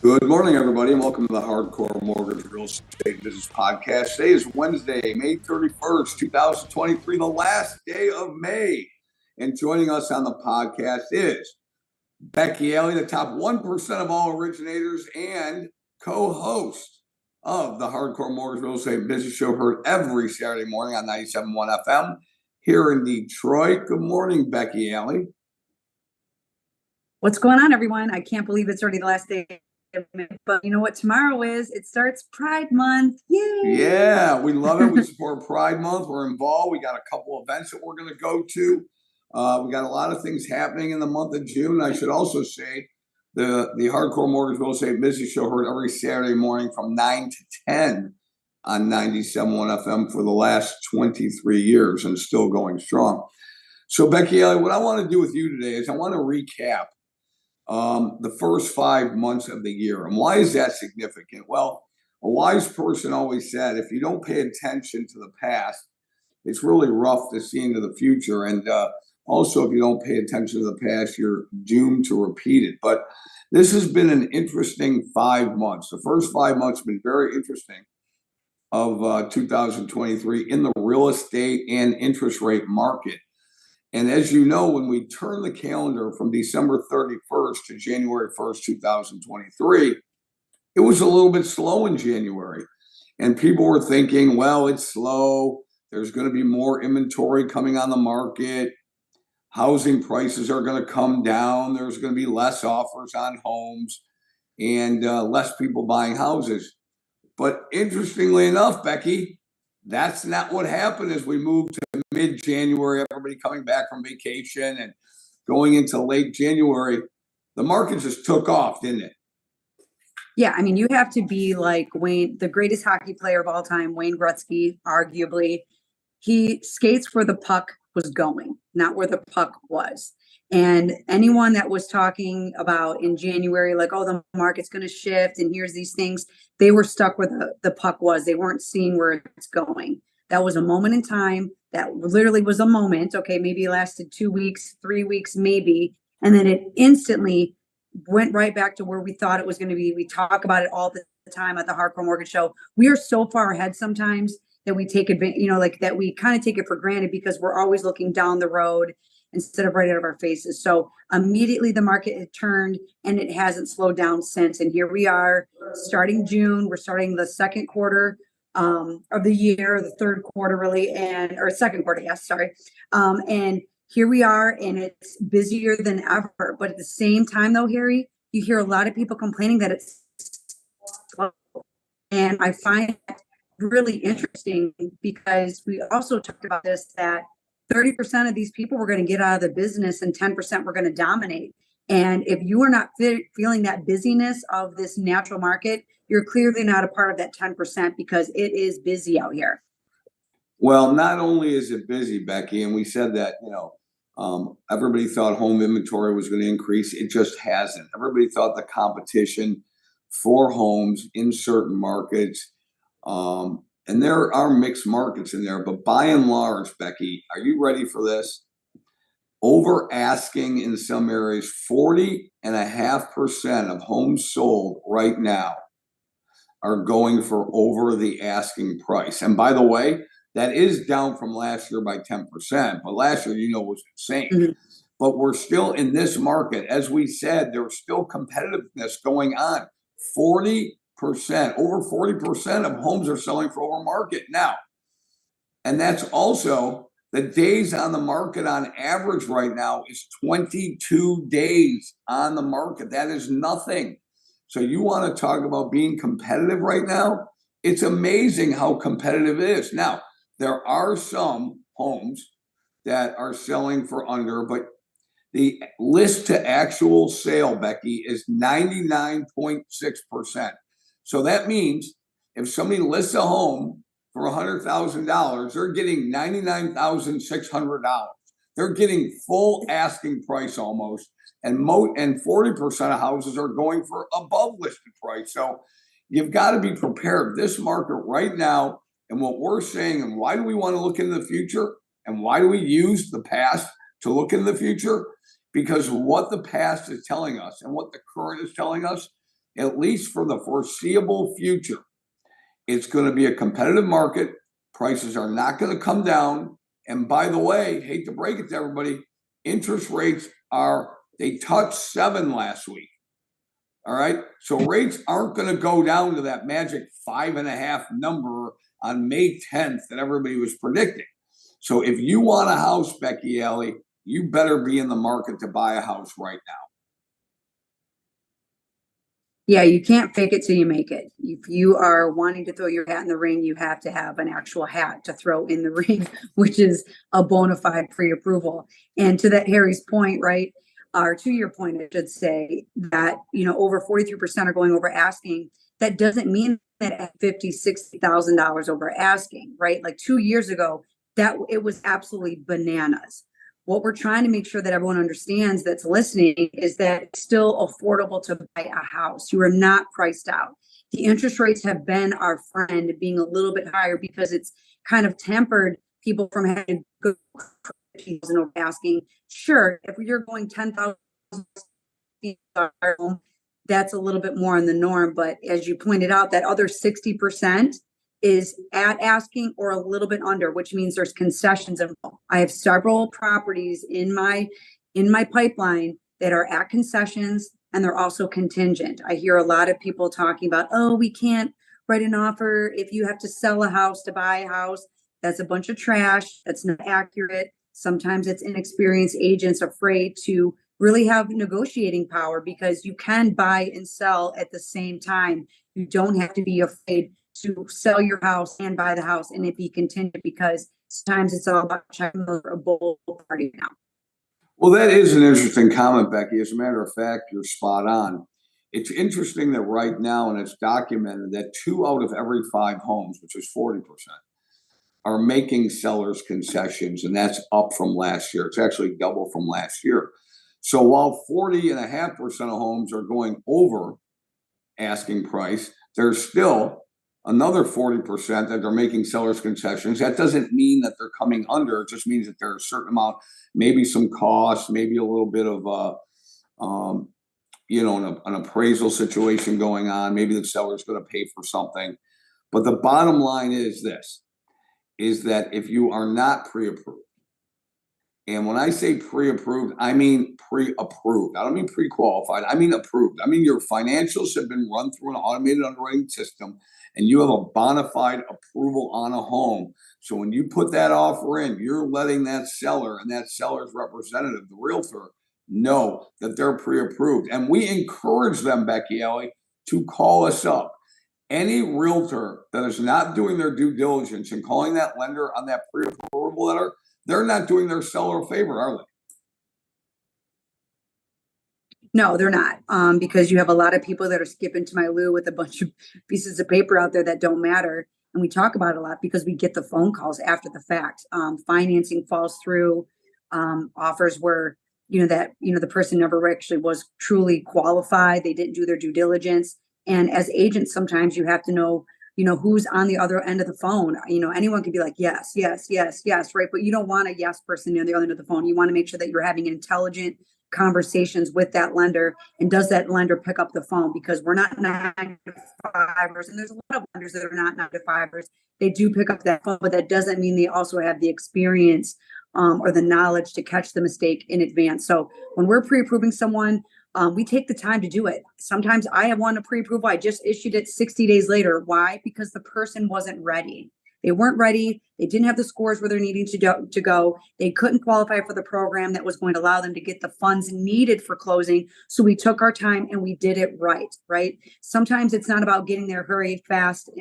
Good morning, everybody, and welcome to the Hardcore Mortgage Real Estate Business Podcast. Today is Wednesday, May 31st, 2023, the last day of May. And joining us on the podcast is Becky Alley, the top 1% of all originators and co-host of the Hardcore Mortgage Real Estate Business Show, heard every Saturday morning on 97.1 FM here in Detroit. Good morning, Becky Alley. What's going on, everyone? I can't believe it's already the last day. But you know what tomorrow is? It starts Pride Month. Yay! Yeah, we love it. We support Pride Month. We're involved. We got a couple events that we're going to go to. We got a lot of things happening in the month of June. I should also say the Hardcore Mortgage Real Estate Business Show heard every Saturday morning from 9 to 10 on 97.1 FM for the last 23 years and still going strong. So, Becky, what I want to do with you today is I want to recap the first 5 months of the year. And why is that significant? Well, a wise person always said, if you don't pay attention to the past, it's really rough to see into the future. And also, if you don't pay attention to the past, you're doomed to repeat it. But this has been an interesting 5 months. The first 5 months have been very interesting of 2023 in the real estate and interest rate market. And as you know, when we turn the calendar from December 31st to January 1st, 2023, it was a little bit slow in January. And people were thinking, well, it's slow. There's going to be more inventory coming on the market. Housing prices are going to come down. There's going to be less offers on homes and less people buying houses. But interestingly enough, Becky, that's not what happened as we moved to mid-January, everybody coming back from vacation and going into late January. The market just took off, didn't it? Yeah, I mean, you have to be like Wayne, the greatest hockey player of all time, Wayne Gretzky, arguably. He skates where the puck was going, not where the puck was. And anyone that was talking about in January, like, oh, the market's going to shift and here's these things, they were stuck where the puck was. They weren't seeing where it's going. That was a moment in time. That literally was a moment. Okay, maybe it lasted 2 weeks, 3 weeks, maybe. And then it instantly went right back to where we thought it was going to be. We talk about it all the time at the Hardcore Mortgage Show. We are so far ahead sometimes that we take advantage, like that we kind of take it for granted because we're always looking down the road instead of right out of our faces. So immediately the market had turned and it hasn't slowed down since. And here we are starting June. We're starting the second quarter of the year, the third quarter really, or second quarter, yes, sorry. And here we are and it's busier than ever. But at the same time though, Harry, you hear a lot of people complaining that it's slow. And I find that really interesting because we also talked about this, that 30% of these people were going to get out of the business and 10% were going to dominate. And if you are not feeling that busyness of this natural market, you're clearly not a part of that 10% because it is busy out here. Well, not only is it busy, Becky, and we said that, everybody thought home inventory was going to increase. It just hasn't. Everybody thought the competition for homes in certain markets, and there are mixed markets in there, but by and large, Becky, are you ready for this? Over asking in some areas, 40.5% of homes sold right now are going for over the asking price. And by the way, that is down from last year by 10%, but last year, was insane. Mm-hmm. But we're still in this market. As we said, there's still competitiveness going on. Over 40% of homes are selling for over market now. And that's also the days on the market on average right now is 22 days on the market. That is nothing. So you want to talk about being competitive right now? It's amazing how competitive it is. Now, there are some homes that are selling for under, but the list to actual sale, Becky, is 99.6%. So that means if somebody lists a home for $100,000, they're getting $99,600. They're getting full asking price almost. And 40% of houses are going for above listed price. So you've got to be prepared. This market right now, and what we're saying, and why do we want to look into the future? And why do we use the past to look into the future? Because what the past is telling us and what the current is telling us at least for the foreseeable future, it's going to be a competitive market. Prices are not going to come down. And by the way, hate to break it to everybody, interest rates they touched 7 last week. All right. So rates aren't going to go down to that magic 5.5 number on May 10th that everybody was predicting. So if you want a house, Becky Alley, you better be in the market to buy a house right now. Yeah, you can't fake it till you make it. If you are wanting to throw your hat in the ring, you have to have an actual hat to throw in the ring, which is a bona fide pre-approval. And to that Harry's point, right? Or to your point, I should say that, over 43% are going over asking. That doesn't mean that at $50,000, $60,000 over asking, right? Like 2 years ago, that it was absolutely bananas. What we're trying to make sure that everyone understands that's listening is that it's still affordable to buy a house. You are not priced out. The interest rates have been our friend, being a little bit higher because it's kind of tempered people from having to go over asking. Sure, if you're going 10,000, that's a little bit more on the norm. But as you pointed out, that other 60% is at asking or a little bit under, which means there's concessions involved. I have several properties in my pipeline that are at concessions, and they're also contingent. I hear a lot of people talking about, oh, we can't write an offer if you have to sell a house to buy a house. That's a bunch of trash. That's not accurate. Sometimes it's inexperienced agents afraid to really have negotiating power, because you can buy and sell at the same time. You don't have to be afraid to sell your house and buy the house and it be contingent, because sometimes it's all about checking over a both party now. Well, that is an interesting comment, Becky. As a matter of fact, you're spot on. It's interesting that right now, and it's documented, that 2 out of every 5 homes, which is 40%, are making sellers concessions, and that's up from last year. It's actually double from last year. So while 40.5% of homes are going over asking price, there's still another 40% that they're making sellers concessions. That doesn't mean that they're coming under. It just means that there's a certain amount, maybe some costs, maybe a little bit of an appraisal situation going on. Maybe the seller's going to pay for something. But the bottom line is this, is that if you are not pre-approved, and when I say pre-approved, I mean pre-approved. I don't mean pre-qualified. I mean approved. I mean your financials have been run through an automated underwriting system, and you have a bona fide approval on a home. So when you put that offer in, you're letting that seller and that seller's representative, the realtor, know that they're pre-approved. And we encourage them, Becky Alley, to call us up. Any realtor that is not doing their due diligence and calling that lender on that pre-approval letter, they're not doing their seller a favor, are they? No, they're not. Because you have a lot of people that are skipping to my loo with a bunch of pieces of paper out there that don't matter. And we talk about it a lot because we get the phone calls after the fact. Financing falls through, offers where, the person never actually was truly qualified. They didn't do their due diligence. And as agents, sometimes you have to know, who's on the other end of the phone. Anyone can be like, yes, yes, yes, yes, right? But you don't want a yes person on the other end of the phone. You want to make sure that you're having intelligent conversations with that lender. And does that lender pick up the phone? Because we're not 9-to-5ers, and there's a lot of lenders that are not 9-to-5ers. They do pick up that phone, but that doesn't mean they also have the experience or the knowledge to catch the mistake in advance. So when we're pre-approving someone, we take the time to do it. Sometimes I have one pre-approval. I just issued it 60 days later. Why? Because the person wasn't ready. They weren't ready. They didn't have the scores where they're needing to go. They couldn't qualify for the program that was going to allow them to get the funds needed for closing. So we took our time and we did it right? Sometimes it's not about getting there hurry, fast,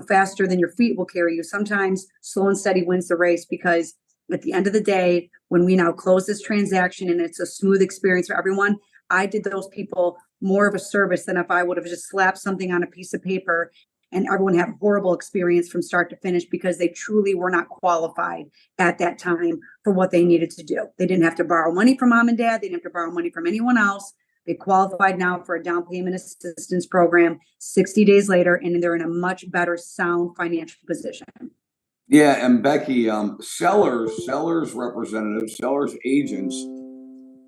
faster than your feet will carry you. Sometimes slow and steady wins the race, because at the end of the day, when we now close this transaction and it's a smooth experience for everyone, I did those people more of a service than if I would have just slapped something on a piece of paper and everyone had a horrible experience from start to finish because they truly were not qualified at that time for what they needed to do. They didn't have to borrow money from mom and dad. They didn't have to borrow money from anyone else. They qualified now for a down payment assistance program 60 days later, and they're in a much better sound financial position. Yeah, and Becky, sellers representatives, sellers agents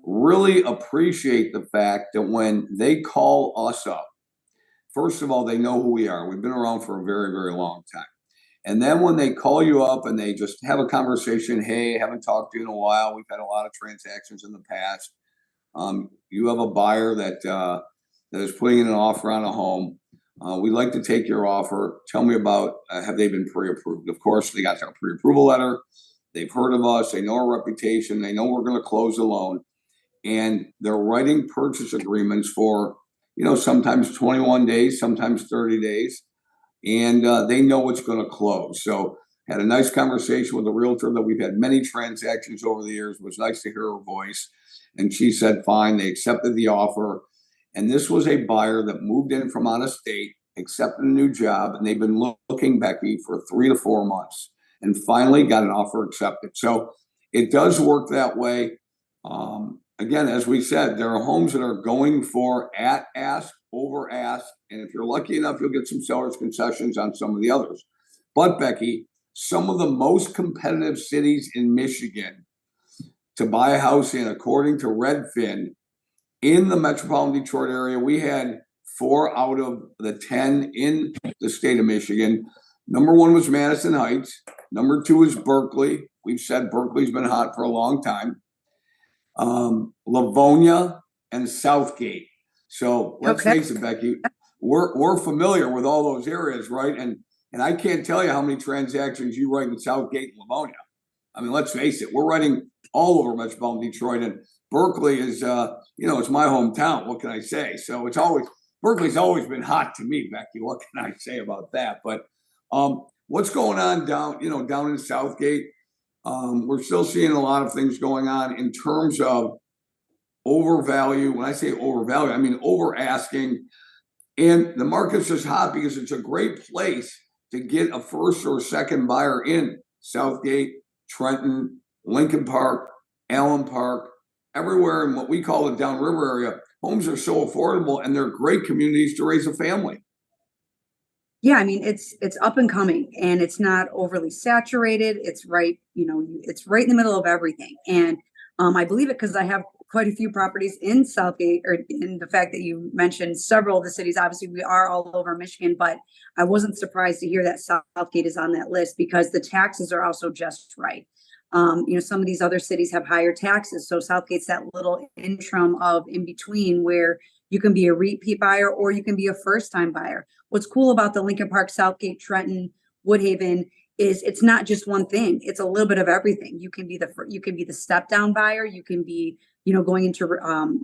really appreciate the fact that when they call us up, first of all, they know who we are. We've been around for a very, very long time. And then when they call you up and they just have a conversation, hey, haven't talked to you in a while. We've had a lot of transactions in the past. You have a buyer that is putting in an offer on a home. We'd like to take your offer. Tell me about, have they been pre-approved? Of course, they got their pre-approval letter. They've heard of us. They know our reputation. They know we're going to close the loan. And they're writing purchase agreements for, sometimes 21 days, sometimes 30 days. And they know what's going to close. So had a nice conversation with a realtor that we've had many transactions over the years. It was nice to hear her voice. And she said, fine, they accepted the offer. And this was a buyer that moved in from out of state, accepted a new job, and they've been looking, Becky, for 3 to 4 months and finally got an offer accepted. So it does work that way. Again, as we said, there are homes that are going for at ask, over ask. And if you're lucky enough, you'll get some seller's concessions on some of the others. But Becky, some of the most competitive cities in Michigan to buy a house in, according to Redfin, in the metropolitan Detroit area, we had 4 out of the 10 in the state of Michigan. Number 1 was Madison Heights. Number 2 is Berkeley. We've said Berkeley's been hot for a long time. Livonia and Southgate. So let's face it, Becky, we're familiar with all those areas, right? And I can't tell you how many transactions you write in Southgate and Livonia. I mean, let's face it, we're writing all over metropolitan Detroit, and Berkeley is, it's my hometown. What can I say? So Berkeley's always been hot to me, Becky. What can I say about that? But what's going on down in Southgate? We're still seeing a lot of things going on in terms of overvalue. When I say overvalue, I mean over asking. And the market's just hot because it's a great place to get a first or second buyer in Southgate, Trenton, Lincoln Park, Allen Park, everywhere in what we call the downriver area. Homes are so affordable and they're great communities to raise a family. Yeah, I mean, it's up and coming and it's not overly saturated. It's right, it's right in the middle of everything. And I believe it because I have quite a few properties in Southgate, or in the fact that you mentioned several of the cities. Obviously, we are all over Michigan, but I wasn't surprised to hear that Southgate is on that list because the taxes are also just right. Some of these other cities have higher taxes. So Southgate's that little interim of in between where you can be a repeat buyer or you can be a first-time buyer. What's cool about the Lincoln Park, Southgate, Trenton, Woodhaven is it's not just one thing. It's a little bit of everything. You can be the step down buyer. You can be, going into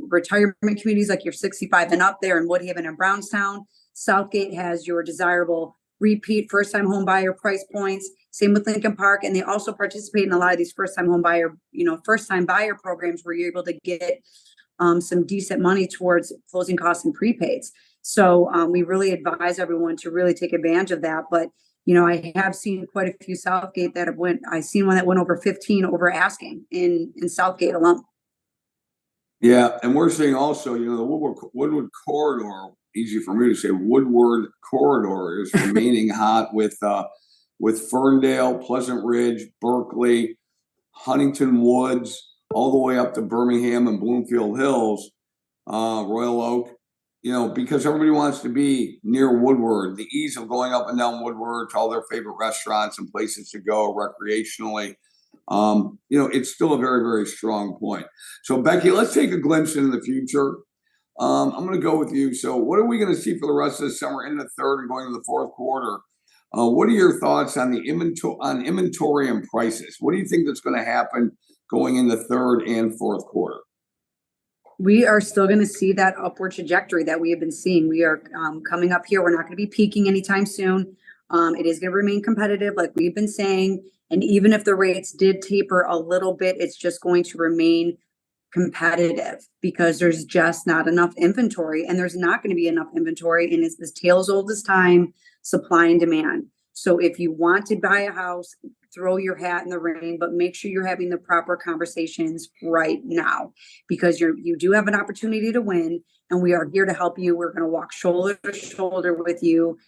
retirement communities like you're 65 and up there in Woodhaven and Brownstown. Southgate has your desirable repeat first-time home buyer price points. Same with Lincoln Park, and they also participate in a lot of these first-time home buyer, first-time buyer programs where you're able to get some decent money towards closing costs and prepaids. So we really advise everyone to really take advantage of that. But I have seen quite a few Southgate that I've seen one that went over 15 over asking in Southgate alone. Yeah, and we're seeing also, the Woodward corridor. Easy for me to say. Woodward corridor is remaining hot with Ferndale, Pleasant Ridge, Berkeley, Huntington Woods, all the way up to Birmingham and Bloomfield Hills, Royal Oak, because everybody wants to be near Woodward, the ease of going up and down Woodward to all their favorite restaurants and places to go recreationally. It's still a very, very strong point. So Becky, let's take a glimpse into the future. I'm going to go with you. So what are we going to see for the rest of the summer in the third and going to the fourth quarter? What are your thoughts on the inventory and prices? What do you think that's going to happen going in the third and fourth quarter? We are still going to see that upward trajectory that we have been seeing. We are coming up here. We're not going to be peaking anytime soon. It is going to remain competitive, like we've been saying. And even if the rates did taper a little bit, it's just going to remain competitive because there's just not enough inventory, and there's not going to be enough inventory. And it's this tale as old as time, supply and demand. So if you want to buy a house, throw your hat in the ring, but make sure you're having the proper conversations right now, because you do have an opportunity to win, and we are here to help you. We're going to walk shoulder to shoulder with you,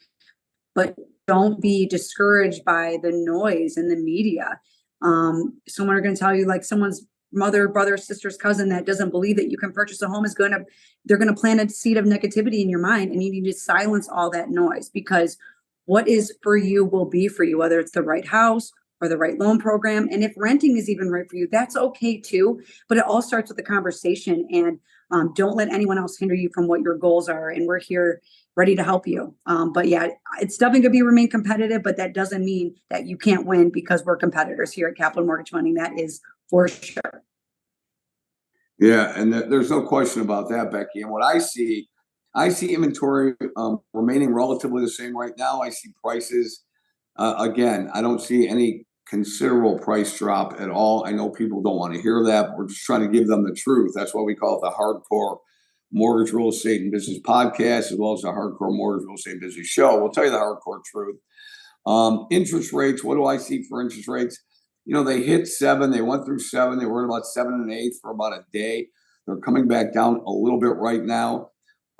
but don't be discouraged by the noise and the media. Someone are going to tell you like someone's mother, brother, sister's cousin that doesn't believe that you can purchase a home they're going to plant a seed of negativity in your mind, and you need to silence all that noise, because what is for you will be for you, whether it's the right house or the right loan program. And if renting is even right for you, that's okay too. But it all starts with the conversation, and don't let anyone else hinder you from what your goals are. And we're here ready to help you. But yeah, it's definitely going to be remain competitive, but that doesn't mean that you can't win, because we're competitors here at Capital Mortgage Funding. That is for sure. Yeah, and there's no question about that, Becky. And what I see inventory remaining relatively the same right now. I see prices, again, I don't see any considerable price drop at all. I know people don't want to hear that, but we're just trying to give them the truth. That's why we call it the Hardcore Mortgage Real Estate and Business Podcast, as well as the Hardcore Mortgage Real Estate and Business Show. We'll tell you the hardcore truth. Interest rates, what do I see for interest rates? They hit 7, they went through 7, they were at about 7 1/8 for about a day. They're coming back down a little bit right now.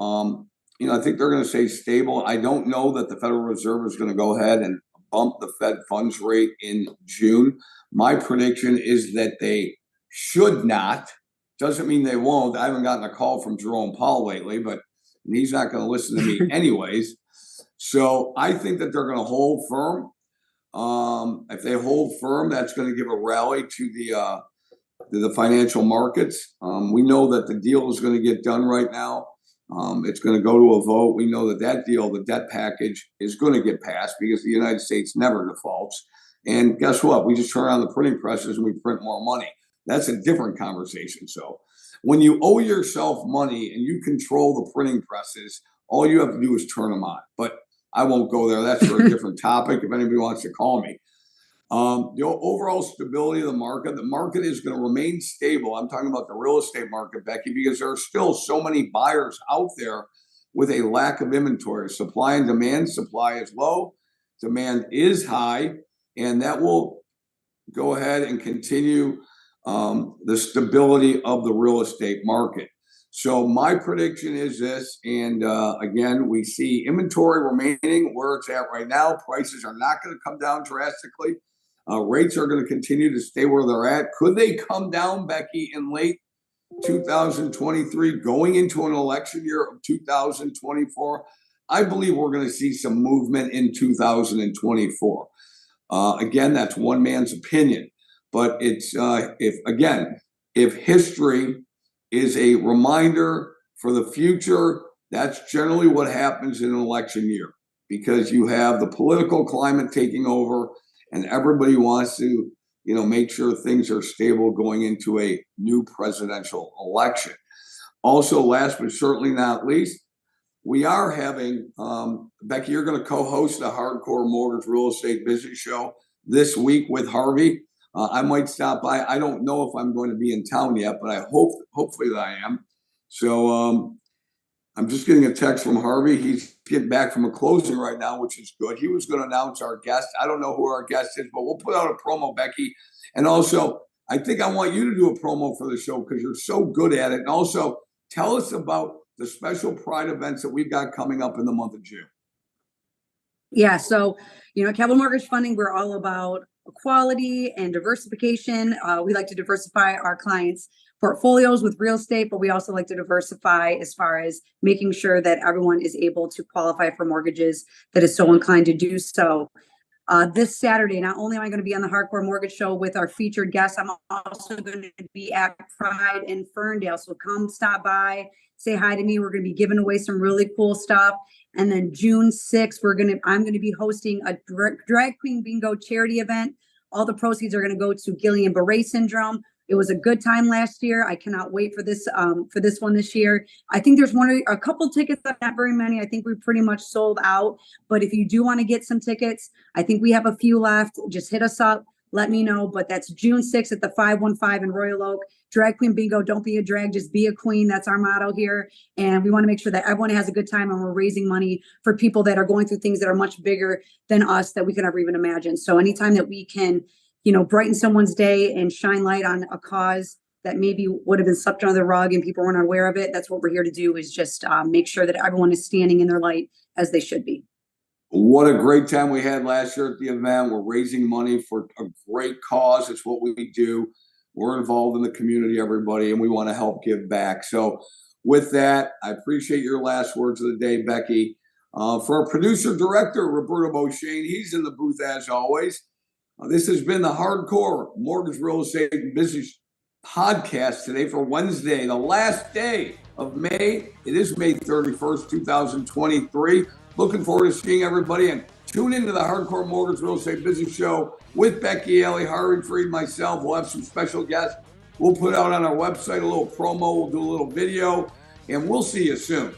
I think they're going to stay stable. I don't know that the Federal Reserve is going to go ahead and bump the Fed funds rate in June. My prediction is that they should not. Doesn't mean they won't. I haven't gotten a call from Jerome Powell lately, but he's not going to listen to me anyways. So I think that they're going to hold firm. If they hold firm, that's going to give a rally to the financial markets. We know that the deal is going to get done right now. It's going to go to a vote. We know that deal, the debt package, is going to get passed because the United States never defaults. And guess what? We just turn on the printing presses and we print more money. That's a different conversation. So when you owe yourself money and you control the printing presses, all you have to do is turn them on. But I won't go there. That's for a different topic if anybody wants to call me. The overall stability of the market is going to remain stable. I'm talking about the real estate market, Becky, because there are still so many buyers out there with a lack of inventory. Supply and demand. Supply is low, demand is high, and that will go ahead and continue the stability of the real estate market. So my prediction is this, and again, we see inventory remaining where it's at right now. Prices are not going to come down drastically. Rates are going to continue to stay where they're at. Could they come down, Becky, in late 2023, going into an election year of 2024? I believe we're going to see some movement in 2024. Again, that's one man's opinion, but it's if history is a reminder for the future, that's generally what happens in an election year, because you have the political climate taking over and everybody wants to, make sure things are stable going into a new presidential election. Also, last but certainly not least, we are having, Becky, you're going to co-host the Hardcore Mortgage Real Estate Business Show this week with Harvey. I might stop by. I don't know if I'm going to be in town yet, but hopefully that I am. So I'm just getting a text from Harvey. He's getting back from a closing right now, which is good. He was going to announce our guest. I don't know who our guest is, but we'll put out a promo, Becky. And also, I think I want you to do a promo for the show because you're so good at it. And also, tell us about the special Pride events that we've got coming up in the month of June. Yeah, so, Capital Mortgage Funding, we're all about equality and diversification. We like to diversify our clients' portfolios with real estate, but we also like to diversify as far as making sure that everyone is able to qualify for mortgages that is so inclined to do so. This Saturday, not only am I going to be on the Hardcore Mortgage Show with our featured guests, I'm also going to be at Pride in Ferndale. So come stop by, say hi to me. We're going to be giving away some really cool stuff. And then June 6th, I'm going to be hosting a drag queen bingo charity event. All the proceeds are going to go to Guillain-Barré syndrome. It was a good time last year. I cannot wait for this one this year. I think there's a couple tickets, not very many. I think we pretty much sold out. But if you do want to get some tickets, I think we have a few left. Just hit us up. Let me know. But that's June 6th at the 515 in Royal Oak. Drag Queen Bingo. Don't be a drag, just be a queen. That's our motto here. And we want to make sure that everyone has a good time, and we're raising money for people that are going through things that are much bigger than us that we can ever even imagine. So anytime that we can, brighten someone's day and shine light on a cause that maybe would have been swept under the rug and people weren't aware of it, that's what we're here to do, is just make sure that everyone is standing in their light as they should be. What a great time we had last year at the event. We're raising money for a great cause. It's what we do. we're involved in the community, everybody, and we want to help give back. So with that, I appreciate your last words of the day, Becky. For our producer director, Roberto Beauchene, he's in the booth as always. This has been the Hardcore Mortgage Real Estate and Business Podcast today for Wednesday, the last day of May. It is May 31st, 2023. Looking forward to seeing everybody, and tune into the Hardcore Mortgage Real Estate Business Show with Becky, Ellie, Harvey Freed, myself. We'll have some special guests. We'll put out on our website a little promo. We'll do a little video, and we'll see you soon.